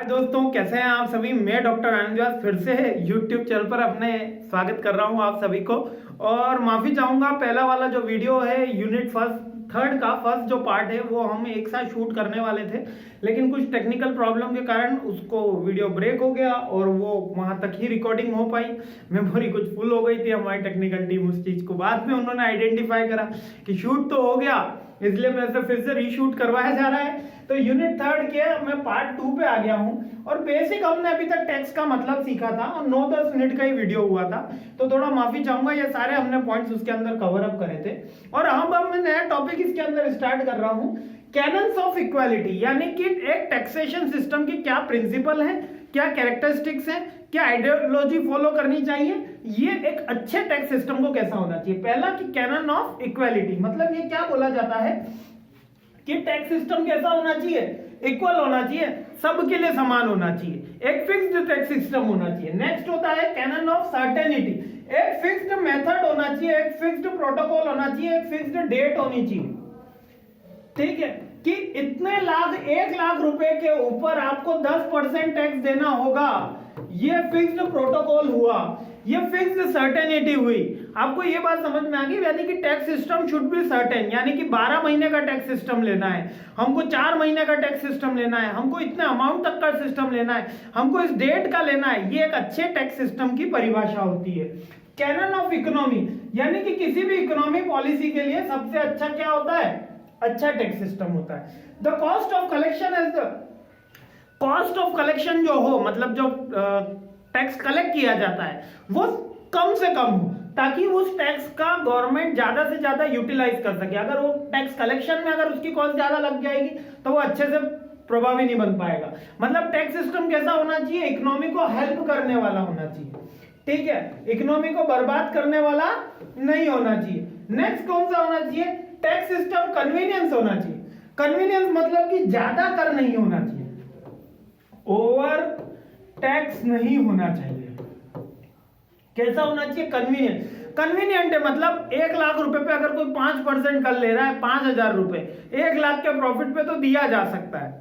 दोस्तों, कैसे हैं आप सभी। मैं डॉक्टर आनंद व्यास फिर से यूट्यूब चैनल पर अपने स्वागत कर रहा हूं आप सभी को। और माफी चाहूंगा, पहला वाला जो वीडियो है यूनिट थर्ड का फर्स्ट जो पार्ट है वो हम एक साथ शूट करने वाले थे, लेकिन कुछ टेक्निकल प्रॉब्लम के कारण उसको वीडियो ब्रेक हो गया और वो वहां तक ही रिकॉर्डिंग हो पाई। मेमोरी कुछ फुल हो गई थी हमारी टेक्निकल टीम उस चीज को बाद में उन्होंने आइडेंटिफाई करा कि शूट तो हो गया, इसलिए मेरे से फिर से रीशूट करवाया जा रहा है। तो यूनिट थर्ड के मैं पार्ट 2 पे आ गया हूँ और बेसिक हमने अभी तक टेक्स्ट का मतलब सीखा था और 9-10 मिनट का ही वीडियो हुआ था, तो थोड़ा माफी चाहूंगा, ये सारे हमने पॉइंट्स उसके अंदर कवर अप करे थे। और अब मैं नया टॉपिक इसके अंदर स्टार्ट कर रहा हूँ, कैनन्स ऑफ इक्वालिटी, यानी कि एक टैक्सेशन सिस्टम की क्या प्रिंसिपल है, क्या कैरेक्टरिस्टिक्स है, क्या आइडियोलॉजी फॉलो करनी चाहिए, ये एक अच्छे टैक्स सिस्टम को कैसा होना चाहिए। पहला कि कैनन ऑफ इक्वालिटी, मतलब ये क्या बोला जाता है कि टैक्स सिस्टम कैसा होना चाहिए, इक्वल होना चाहिए, सबके लिए समान होना चाहिए, एक फिक्स्ड टैक्स सिस्टम होना चाहिए। नेक्स्ट होता है कैनन ऑफ सर्टेनिटी, एक फिक्स्ड मेथड होना चाहिए, एक फिक्स्ड प्रोटोकॉल होना चाहिए, एक फिक्स्ड डेट होनी चाहिए। ठीक है कि इतने लाख 1 लाख रुपए के ऊपर आपको 10% टैक्स देना होगा, ये फिक्स्ड प्रोटोकॉल हुआ, ये फिक्स्ड सर्टेनिटी हुई। आपको ये बात समझ में आ गई, यानी कि tax system should be certain, यानी कि 12 महीने का टैक्स सिस्टम लेना है हमको, 4 महीने का टैक्स सिस्टम लेना है हमको, इतने अमाउंट तक का सिस्टम लेना है हमको, इस डेट का लेना है, ये एक अच्छे टैक्स सिस्टम की परिभाषा होती है। कैनन ऑफ इकोनॉमी, यानी कि किसी भी इकोनॉमी पॉलिसी के लिए सबसे अच्छा क्या होता है, अच्छा टैक्स सिस्टम होता है। The cost of collection is the cost of collection जो हो, मतलब जो टैक्स कलेक्ट किया जाता है वो कम से कम हो, ताकि उस टैक्स का गवर्नमेंट ज्यादा से ज्यादा यूटिलाइज कर सके। अगर वो टैक्स कलेक्शन में अगर उसकी कॉस्ट ज्यादा लग जाएगी तो वो अच्छे से प्रभावी नहीं बन पाएगा। मतलब टैक्स सिस्टम कैसा होना चाहिए, इकोनॉमी को हेल्प करने वाला होना चाहिए, ठीक है, इकोनॉमी को बर्बाद करने वाला नहीं होना चाहिए। नेक्स्ट कौन सा होना चाहिए, टैक्स सिस्टम कन्वीनियंस होना चाहिए। कन्वीनियंस मतलब कि ज्यादा कर नहीं होना चाहिए, ओवर टैक्स नहीं होना चाहिए। कैसा होना चाहिए, कन्वीनियंट। कन्वीनियंट है मतलब 1 लाख रुपए पे अगर कोई 5% कर ले रहा है, 5,000 रुपए 1 लाख के प्रॉफिट पे तो दिया जा सकता है।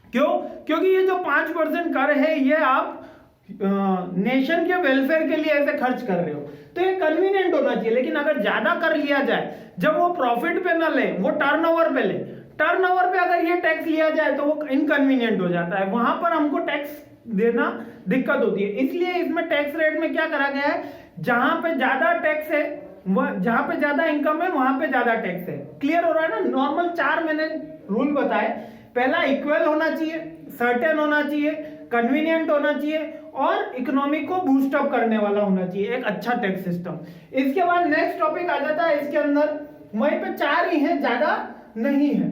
क्यों? क्योंकि ये जो 5% कर है ये आप नेशन के वेलफेयर के लिए ऐसे खर्च कर रहे हो, तो ये कन्वीनियंट होना चाहिए। लेकिन अगर ज्यादा कर लिया जाए, जब वो प्रॉफिट पे ना ले, वो टर्नओवर पे ले, टर्नओवर पे अगर ये टैक्स लिया जाए तो वो इनकन्वीनियंट हो जाता है, वहां पर हमको टैक्स देना दिक्कत होती है। इसलिए इसमें टैक्स रेट में क्या करा गया है, जहां पे ज्यादा टैक्स है, जहां पे ज्यादा इनकम है वहां पे ज्यादा टैक्स है। क्लियर हो रहा है ना। नॉर्मल 4 मैंने रूल बताए, पहला इक्वल होना चाहिए, सर्टेन होना चाहिए, कन्वीनियंट होना चाहिए और इकोनॉमी को बूस्ट अप करने वाला होना चाहिए, एक अच्छा टैक्स सिस्टम। इसके बाद नेक्स्ट टॉपिक आ जाता है इसके अंदर, वहीं पे 4 ही है, ज्यादा नहीं है।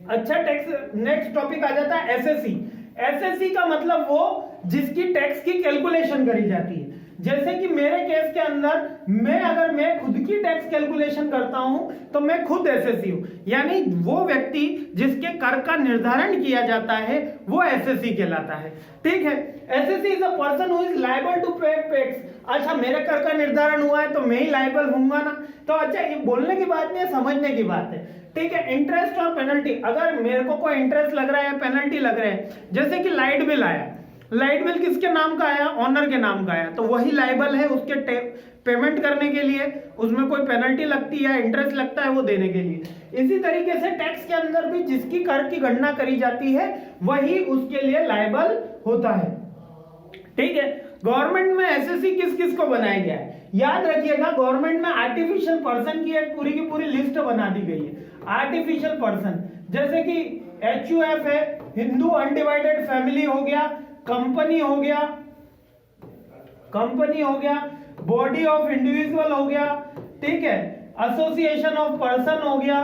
अच्छा टैक्स, नेक्स्ट टॉपिक आ जाता है एसएससी। एसएससी का मतलब वो जिसकी टैक्स की कैलकुलेशन करी जाती है। जैसे कि मेरे केस के अंदर मैं खुद की टैक्स कैलकुलेशन करता हूं तो मैं खुद एसएससी हूं, यानी वो व्यक्ति जिसके कर का निर्धारण किया जाता है वो एसएससी कहलाता है। ठीक है, SSC is a person who is liable to pay tax. अच्छा, मेरे कर का निर्धारण हुआ है तो मैं ही लायबल हूंगा ना, तो अच्छा ये बोलने की बात नहीं है, समझने की बात है। ठीक है, इंटरेस्ट और पेनल्टी, अगर मेरे को कोई इंटरेस्ट लग रहा है, पेनल्टी लग रहा है, जैसे कि लाइट बिल आया, लाइट बिल किसके नाम का आया, ऑनर के नाम का आया, तो वही लायबल है उसके पेमेंट करने के लिए, उसमें कोई पेनल्टी लगती है, इंटरेस्ट लगता है वो देने के लिए। इसी तरीके से टैक्स के अंदर भी जिसकी कर की गणना करी जाती है वही उसके लिए लायबल होता है। ठीक है, गवर्नमेंट में एसएससी किस किस को बनाया गया है, याद रखिएगा, गवर्नमेंट में आर्टिफिशियल पर्सन की एक पूरी की पूरी लिस्ट बना दी गई है। आर्टिफिशियल पर्सन जैसे कि HUF है, हिंदू अनडिवाइडेड फैमिली हो गया, कंपनी हो गया, बॉडी ऑफ इंडिविजुअल हो गया, ठीक है, एसोसिएशन ऑफ पर्सन हो गया,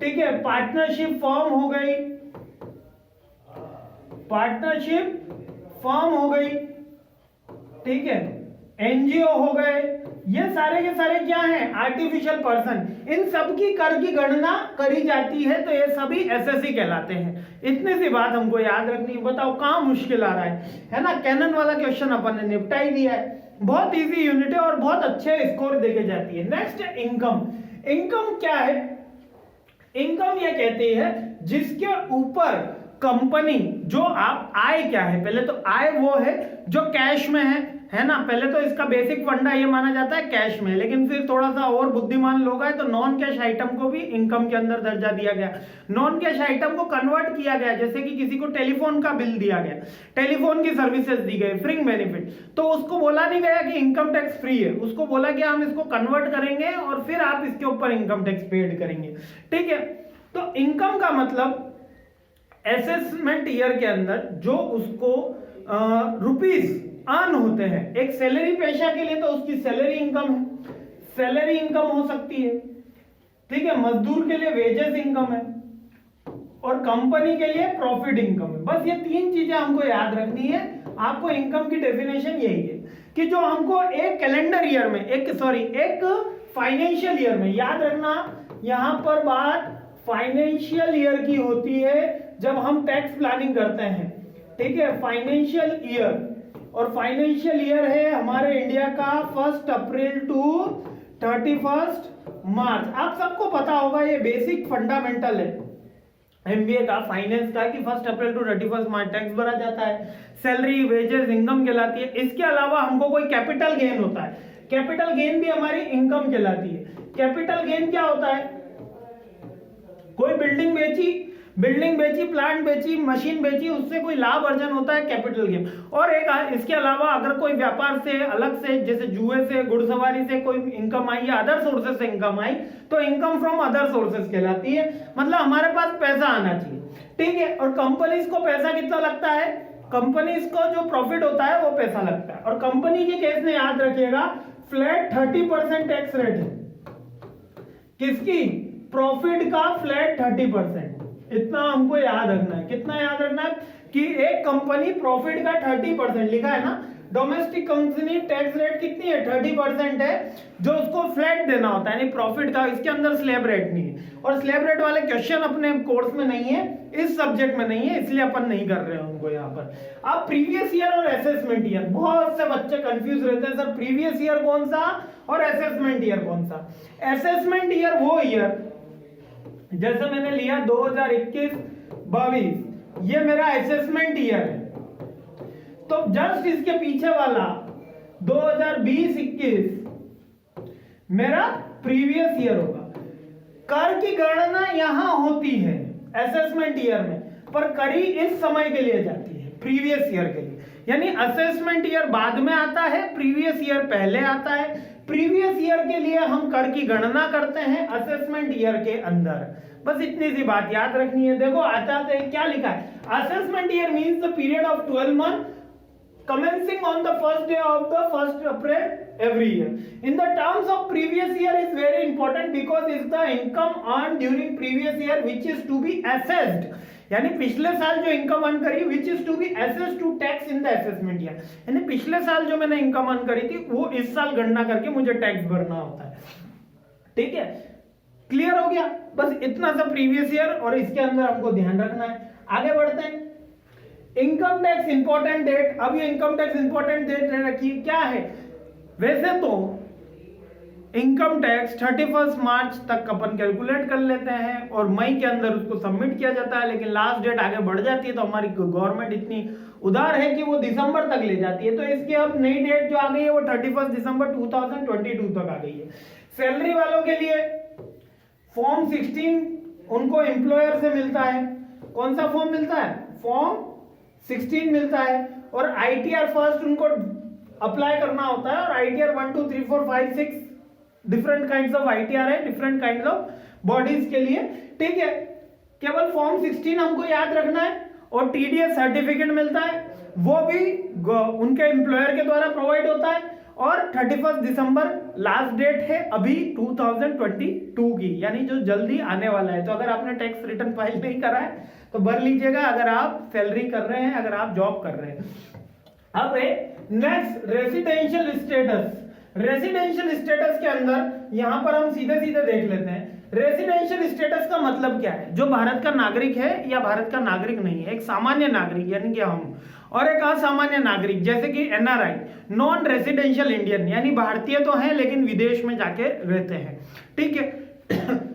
ठीक है, पार्टनरशिप फर्म हो गई, ठीक है, एनजीओ हो गए, ये सारे के सारे क्या हैं, आर्टिफिशियल पर्सन। इन सब की कर की गणना करी जाती है तो ये सभी एसएससी कहलाते हैं। इतनी सी बात हमको याद रखनी। बताओ कहां मुश्किल आ रहा है ना। कैनन वाला क्वेश्चन अपन ने निपटा ही दिया है, बहुत इजी यूनिट है और बहुत अच्छे स्कोर देके जाती है। नेक्स्ट है इनकम। इनकम क्या है, इनकम ये कहती है जिसके ऊपर कंपनी जो आप आय क्या है, पहले तो आय वो है जो कैश में है ना। पहले तो इसका बेसिक फंडा ये माना जाता है कैश में, लेकिन फिर थोड़ा सा और बुद्धिमान लोग आए तो नॉन कैश आइटम को भी इनकम के अंदर दर्जा दिया गया। नॉन कैश आइटम को कन्वर्ट किया गया, जैसे कि किसी को टेलीफोन का बिल दिया गया, टेलीफोन की सर्विसेज दी गई, फ्री बेनिफिट, तो उसको बोला नहीं गया कि इनकम टैक्स फ्री है, उसको बोला कि हम इसको कन्वर्ट करेंगे और फिर आप इसके ऊपर इनकम टैक्स पेड करेंगे। ठीक है, तो इनकम का मतलब असेसमेंट ईयर के अंदर जो उसको रुपीज अर्न होते हैं। एक सैलरी पेशा के लिए तो उसकी सैलरी इनकम है, सैलरी इनकम हो सकती है। ठीक है, मजदूर के लिए वेजेस इनकम है और कंपनी के लिए प्रॉफिट इनकम है। बस ये तीन चीजें हमको याद रखनी है। आपको इनकम की डेफिनेशन यही है कि जो हमको एक कैलेंडर ईयर में एक फाइनेंशियल ईयर में, याद रखना यहां पर बात फाइनेंशियल ईयर की होती है जब हम टैक्स प्लानिंग करते हैं। ठीक है, फाइनेंशियल ईयर, और फाइनेंशियल ईयर है हमारे इंडिया का 1 अप्रैल टू 31 मार्च। आप सबको पता होगा, ये बेसिक फंडामेंटल है एमबीए का, फाइनेंस का, कि 1 अप्रैल टू 31 मार्च टैक्स भरा जाता है, सैलरी वेजेस इनकम कहलाती है। इसके अलावा हमको कोई कैपिटल गेन होता है, कैपिटल गेन भी हमारी इनकम कहलाती है। कैपिटल गेन क्या होता है? कोई बिल्डिंग बेची, प्लांट बेची, मशीन बेची, उससे कोई लाभ अर्जन होता है, कैपिटल गेन। और एक इसके अलावा अगर कोई व्यापार से अलग से, जैसे जुए से, घुड़सवारी से कोई इनकम आई या अदर सोर्सेज से इनकम आई, तो इनकम फ्रॉम अदर सोर्सेज कहलाती है। मतलब हमारे पास पैसा आना चाहिए। ठीक है, और कंपनीज को पैसा कितना लगता है? कंपनीज को जो प्रॉफिट होता है वो पैसा लगता है। और कंपनी के केस में याद रखिएगा, फ्लैट 30% टैक्स रेट है। किसकी? प्रॉफिट का फ्लैट 30%। इतना हमको याद रखना है। कितना याद रखना है? कि एक कंपनी प्रॉफिट का 30% लिखा है ना, डोमेस्टिक कंपनी टैक्स रेट कितनी है? 30% है, जो उसको फ्लैट देना होता है, यानी प्रॉफिट का। इसके अंदर स्लैब रेट नहीं है, और स्लैब रेट वाले क्वेश्चन अपने कोर्स में नहीं है, इस सब्जेक्ट में नहीं है, इसलिए अपन नहीं कर रहे हैं उनको यहाँ पर। अब प्रीवियस ईयर और असेसमेंट ईयर, बहुत से बच्चे कंफ्यूज रहते हैं, सर प्रीवियस ईयर कौन सा और असेसमेंट ईयर कौन सा? असेसमेंट ईयर वो ईयर, जैसे मैंने लिया 2021-22, ये मेरा असेसमेंट ईयर है। तो जस्ट इसके पीछे वाला 2020-21 मेरा प्रीवियस ईयर होगा। कर की गणना यहां होती है असेसमेंट ईयर में, पर करी इस समय के लिए जाती है, प्रीवियस ईयर के लिए। यानी असेसमेंट ईयर बाद में आता है, प्रीवियस ईयर पहले आता है। प्रीवियस ईयर के लिए हम कर की गणना करते हैं असेसमेंट ईयर के अंदर। बस इतनी सी बात याद रखनी है। देखो आता है क्या लिखा है, assessment year means the period of 12 month commencing on the first day of the 1st April every year. In the terms of previous year is very important because it's the income earned during previous year which is to be assessed. यानी पिछले साल जो income earn करी which is to be assessed to tax in the assessment year. यानी पिछले साल जो मैंने इनकम अर्न करी थी वो इस साल गणना करके मुझे टैक्स भरना होता है। ठीक है, क्लियर हो गया? बस इतना सा प्रीवियस ईयर और इसके अंदर हमको ध्यान रखना है। आगे बढ़ते हैं। Income tax important date. अब ये इनकम टैक्स इंपॉर्टेंट डेट रखिए, क्या है? वैसे तो इनकम टैक्स 31 मार्च तक अपन कैलकुलेट कर लेते हैं और मई के अंदर उसको सबमिट किया जाता है, लेकिन लास्ट डेट आगे बढ़ जाती है तो हमारी गवर्नमेंट इतनी उदार है कि वो दिसंबर तक ले जाती है। तो इसकी अब नई डेट जो आ गई है वो 31 दिसंबर 2022 तक आ गई है। सैलरी वालों के लिए फॉर्म 16 उनको एम्प्लॉयर से मिलता है। कौन सा फॉर्म मिलता है? फॉर्म 16 मिलता है। और आईटीआर फर्स्ट उनको अप्लाई करना होता है, और ITR 1 2 3 4 5 6 different kinds of ITR है, डिफरेंट काइंड्स ऑफ बॉडीज के लिए। ठीक है, केवल फॉर्म 16 हमको याद रखना है। और टीडीएस सर्टिफिकेट मिलता है, वो भी उनके एम्प्लॉयर के द्वारा प्रोवाइड होता है। और 31 दिसंबर लास्ट डेट है अभी 2022 की, यानी जो जल्दी आने वाला है। तो अगर आपने टैक्स रिटर्न फाइल नहीं करा है तो भर लीजिएगा, अगर आप सैलरी कर रहे हैं, अगर आप जॉब कर रहे हैं। अब है next residential status. Residential status के अंदर यहां पर हम सीधे सीधे देख लेते हैं। रेसिडेंशियल स्टेटस का मतलब क्या है? जो भारत का नागरिक है या भारत का नागरिक नहीं है, एक सामान्य नागरिक यानी कि हम, और एक असामान्य नागरिक जैसे कि एनआरआई, नॉन रेसिडेंशियल इंडियन, यानी भारतीय तो हैं लेकिन विदेश में जाके रहते हैं। ठीक है,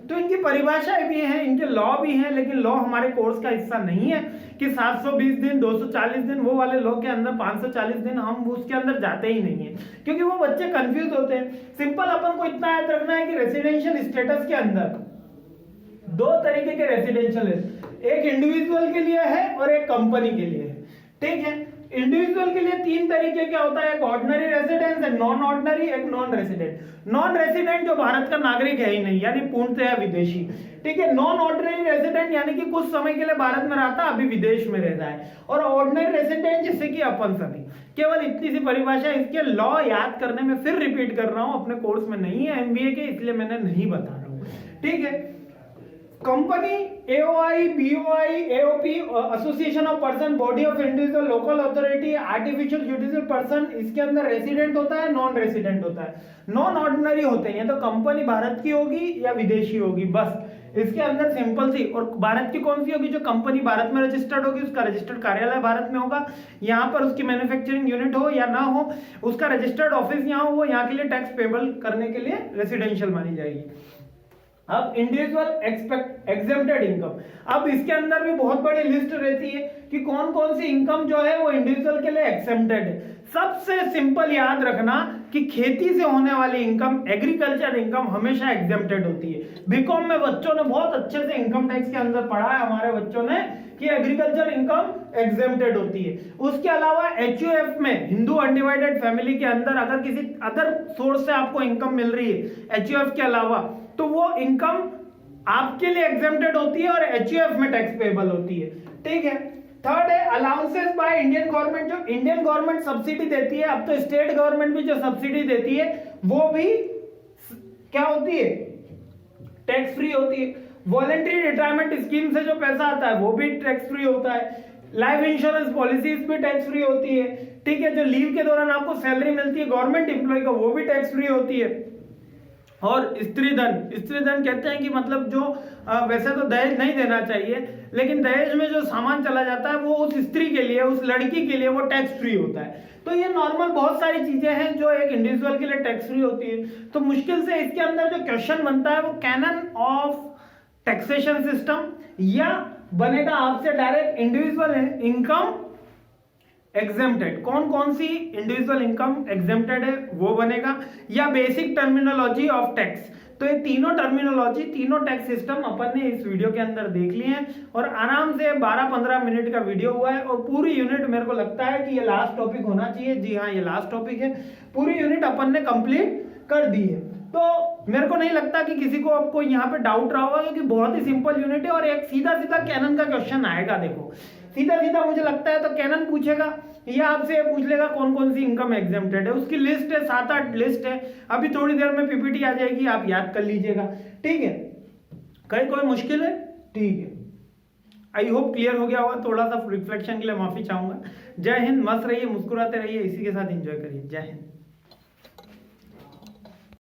तो इनकी परिभाषाएं भी हैं, इनके लॉ भी हैं, लेकिन लॉ हमारे कोर्स का हिस्सा नहीं है कि 720 दिन 240 दिन वो वाले लॉ के अंदर 540 दिन हम उसके अंदर जाते ही नहीं है, क्योंकि वो बच्चे कंफ्यूज होते हैं। सिंपल अपन को इतना याद रखना है कि रेसिडेंशियल स्टेटस के अंदर दो तरीके के रेसिडेंशियल है, एक इंडिविजुअल के लिए है और एक कंपनी के लिए है। ठीक है, इंडिविजुअल के लिए तीन तरीके का होता है, एक ऑर्डिनरी रेसिडेंस, एक नॉन ऑर्डिनरी, एक नॉन रेसिडेंट। नॉन रेसिडेंट जो भारत का नागरिक है ही नहीं, यानी पूर्णतः विदेशी। ठीक है, नॉन ऑर्डिनरी रेसिडेंट यानी कि कुछ समय के लिए भारत में रहता, अभी विदेश में रहता है, और ऑर्डिनरी रेसिडेंट जैसे कि अपन सभी। केवल इतनी सी परिभाषा, इसके लॉ याद करने में फिर रिपीट कर रहा हूं, अपने कोर्स में नहीं है एमबीए के, इसलिए मैंने नहीं बता रहा हूं। ठीक है, company, AOI, BOI, AOP, association of person, body of individual, local authority, artificial judicial person, इसके अंदर रेसिडेंट होता है, नॉन रेसिडेंट होता है, नॉन ऑर्डिनरी होते हैं। तो कंपनी भारत की होगी या विदेशी होगी, बस इसके अंदर सिंपल सी। और भारत की कौन सी होगी? जो कंपनी भारत में रजिस्टर्ड होगी, उसका रजिस्टर्ड कार्यालय भारत में होगा, यहाँ पर उसकी मैन्युफैक्चरिंग यूनिट हो या ना हो, उसका रजिस्टर्ड ऑफिस यहाँ हो, यहाँ के लिए टैक्स पेबल करने के लिए रेसिडेंशियल मानी जाएगी। अब इंडिविजुअल एग्जेम्प्टेड इनकम, अब इसके अंदर भी बहुत बड़ी लिस्ट रहती है कि कौन कौन सी इनकम जो है वो इंडिविजुअल के लिए एग्जेम्प्टेड है। सबसे सिंपल याद रखना कि खेती से होने वाली इनकम, एग्रीकल्चर इनकम हमेशा एग्जेम्प्टेड होती है। बीकॉम में बच्चों ने बहुत अच्छे से इनकम टैक्स के अंदर पढ़ा है हमारे बच्चों ने कि एग्रीकल्चर इनकम एग्जेम्प्टेड होती है। उसके अलावा एचयूएफ में, हिंदू अनडिवाइडेड फैमिली के अंदर, अगर किसी अदर सोर्स से आपको इनकम मिल रही है एचयूएफ के अलावा, तो वो इनकम आपके लिए एग्जेम्प्टेड होती है और एचयूएफ में टैक्स पेबल होती है। ठीक है, थर्ड है अलाउंसेस बाय इंडियन गवर्नमेंट, जो इंडियन गवर्नमेंट सब्सिडी देती है, अब तो स्टेट गवर्नमेंट भी जो सब्सिडी देती है वो भी क्या होती है? टैक्स फ्री होती है। वॉलंटरी रिटायरमेंट स्कीम से जो पैसा आता है वो भी टैक्स फ्री होता है। लाइफ इंश्योरेंस पॉलिसीज भी टैक्स फ्री होती है। ठीक है, जो लीव के दौरान आपको सैलरी मिलती है गवर्नमेंट एम्प्लॉय का, वो भी टैक्स फ्री होती है। और स्त्री धन कहते हैं कि मतलब जो वैसे तो दहेज नहीं देना चाहिए, लेकिन दहेज में जो सामान चला जाता है वो उस स्त्री के लिए, उस लड़की के लिए वो टैक्स फ्री होता है। तो ये नॉर्मल बहुत सारी चीजें हैं जो एक इंडिविजुअल के लिए टैक्स फ्री होती है। तो मुश्किल से इसके अंदर जो क्वेश्चन बनता है वो कैनन ऑफ टैक्सेशन सिस्टम, या बनेगा आपसे डायरेक्ट इंडिविजुअल इनकम एग्जेम्प्टेड। कौन कौन सी इंडिविजुअल इनकम एग्जेम्प्टेड है वो बनेगा, या बेसिक टर्मिनोलॉजी ऑफ टैक्स। तो ये तीनों टर्मिनोलॉजी, तीनों टैक्स सिस्टम अपन ने इस वीडियो के अंदर देख लिए हैं, और आराम से 12-15 मिनट का वीडियो हुआ है। और पूरी यूनिट मेरे को लगता है कि ये लास्ट टॉपिक होना चाहिए। जी हाँ, ये लास्ट टॉपिक है। पूरी यूनिट अपन ने कंप्लीट कर दी है, तो मेरे को नहीं लगता कि किसी को आपको यहाँ पे डाउट रहा होगा, क्योंकि बहुत ही सिंपल यूनिट है। और एक सीधा सीधा कैनन का क्वेश्चन आएगा, देखो सीधा सीधा मुझे लगता है तो कैनन पूछेगा या आपसे पूछ लेगा कौन कौन सी इनकम एग्जेम्प्टेड है। उसकी लिस्ट है, 7-8 लिस्ट है, अभी थोड़ी देर में पीपीटी आ जाएगी, आप याद कर लीजिएगा। ठीक है, कहीं कोई मुश्किल है? ठीक है, आई होप क्लियर हो गया होगा। थोड़ा सा रिफ्लेक्शन के लिए माफी चाहूंगा। जय हिंद, मस्त रहिए, मुस्कुराते रहिए, इसी के साथ एंजॉय करिए। जय हिंद।